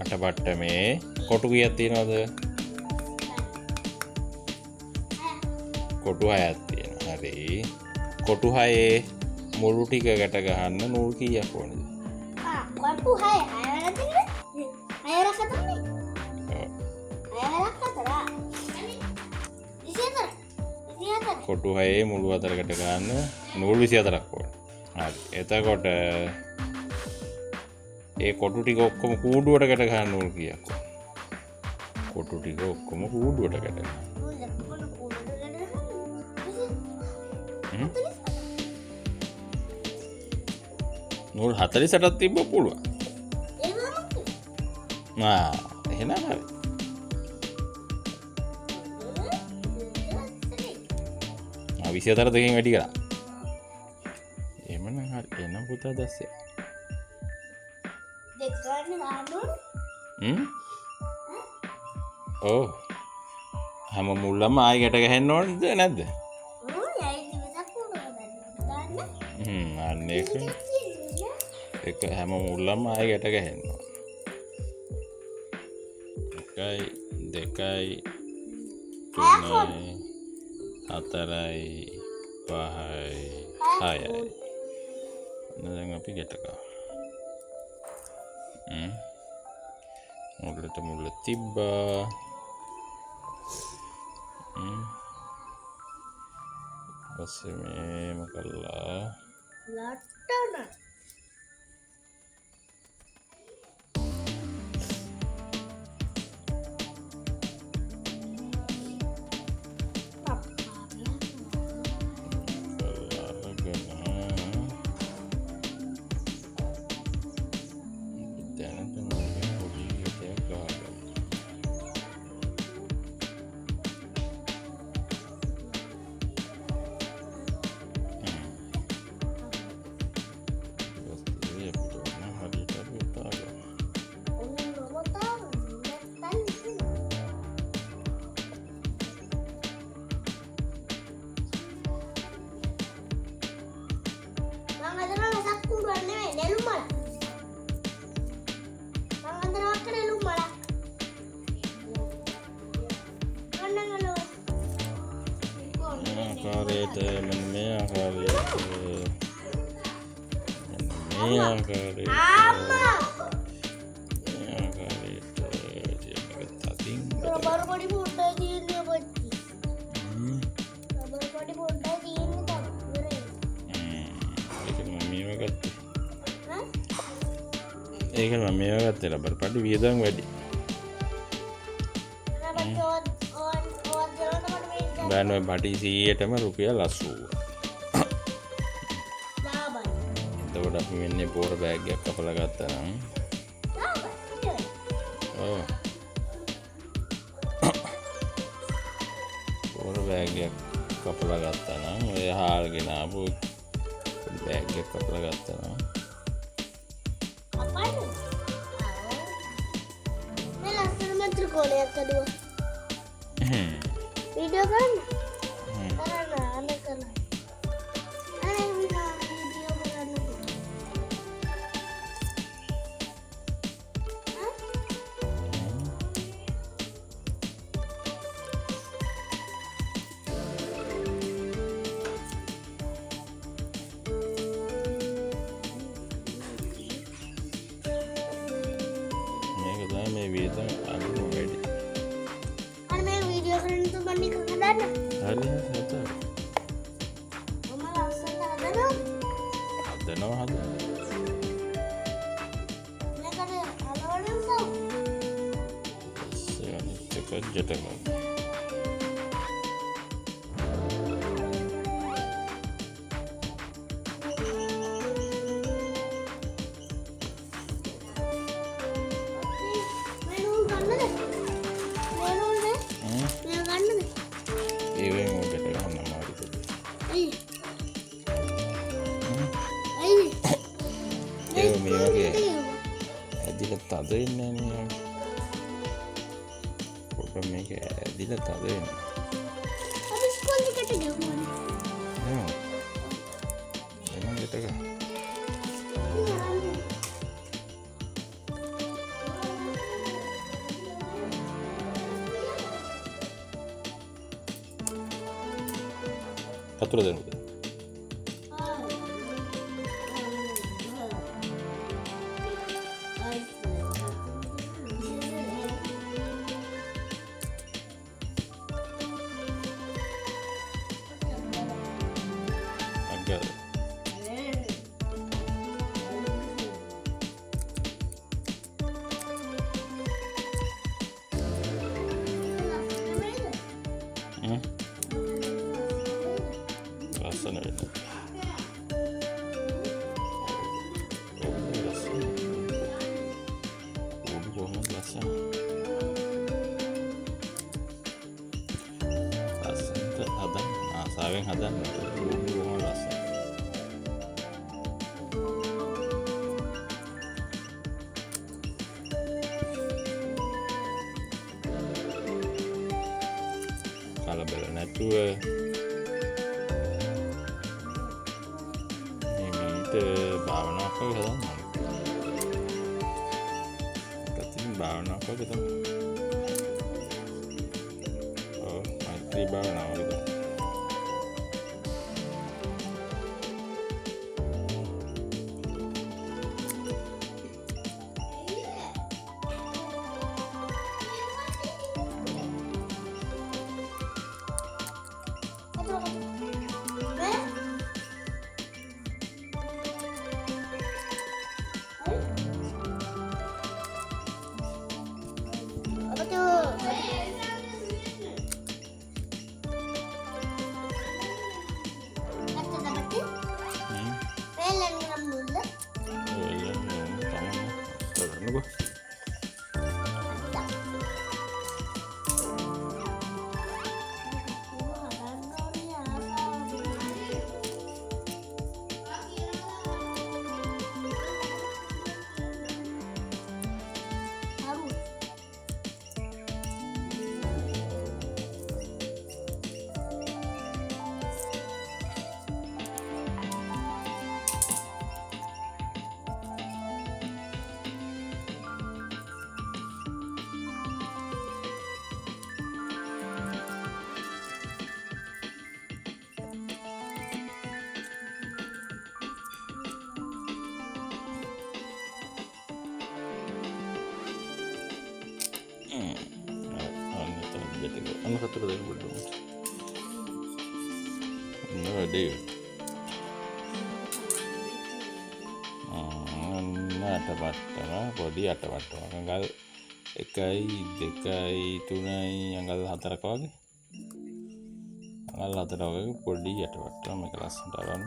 අටපට්ට මේ කොටු කීයක් තියෙනවද? කොටු 6ක් තියෙනවා. හරි. කොටු 6 මුළු ටික ගැට ගහන්න නූල් කීයක් ඕනද? කොටු 6 6 තමයි. කොටු 6 මුළු 4කට ගන්න නූල් 24ක් ඕන. හරි. එතකොට ඒ කොටු ටික ඔක්කොම කූඩුවට ගැට ගන්න නූල් කීයක් ඕන? කොටු ටික ඔක්කොම කූඩුවට ගැට ගන්න. නූල් 48ක් තිබ්බ පුළුවන්. එහෙනම් හරි. ආ 24 දෙකෙන් වැඩි කරා. එහෙමනම් හරි. එහෙනම් පුතා දැස්සේ. දෙක ගන්න ගන්න ඔව්. හැම මුල්ලම ආයෙ ගැට ගහන්න ඕනද නැද්ද? අන්න ඒක හැම මුල්ලම ආයෙ ගැට ගහන්න ඕන. 1 2 3 4යි 5යි 6යි. දැන් අපි ගැට ගමු. මුල්ලට මුල්ල තිබ්බා. පස්සේ මේම කළා. ලට්ටන ආකාරයට මෙන්න මේ ආකාරයට මේ ආකාරයට මේ ආකාරයට තදින් රබර් පොඩි පොඩ්ඩක් තියෙනවා පොඩි. රබර් පොඩි පොඩ්ඩක් තියෙනවා තමයි. ඒක මම මේව ගත්තේ. ඒක මම මේව ගත්තේ රබර් පඩි වියදම් වැඩි. බෑන ඔය පටි 100ටම රුපියල් 80. ලාභයි. එතකොට අපි මෙන්න පෝර බෑග් එකක් කපලා ගත්තා නම් ඔව්. පෝර බෑග් එකක් කපලා ගත්තා නම් ඔය හාල්ගෙන ආපු බෑග් එකක් කපලා ගත්තා නම් අපයිද? මේ ලස්සන මන්ත්‍ර කෝලයක් අදුවා. वीडियो करना अरे वीडियो बनाना මේ වියදම් අඩු වැඩි. අර මේ වීඩියෝ කරන්න තු බන්නේ හදන්න. හරි හදන්න. මම ලස්සන හදනවා. හදනවා හදනවා. මේකට අලවන්න සෝ. ඒක ජට ගන්න. මේ වගේ ඇදිලා තද වෙන්නේ නැහැ නේ. පොඩ මේක ඇදිලා තද වෙන්නේ. අපි ස්කූල් එකට ගමු. එහෙනම් එකට ගමු. වතුර දෙන්නද? අග්ගද? ලස්සන වෙන්න. උඩු කොහොමද ලස්සන? ලස්සනට හදන්න. ආසාවෙන් හදන්න. උඩු කොහොමද ලස්සන? කලබල නැතුව භාවනාවක් වගේ හදන්න ඕනේ. ප්‍රතිදින භාවනාවක් වගේ තමයි. ඔව් මෛත්‍රී භාවනාව වගේ තමයි. අන්න කතර දෙන්න බුද්ධ වැඩේ අටපට්ටම පොඩි අටපට්ටම අඟල් 1 2 3 අඟල් 4ක වගේ අඟල් 4 වගේ පොඩි අටපට්ටම මේක ලස්සනට අරන්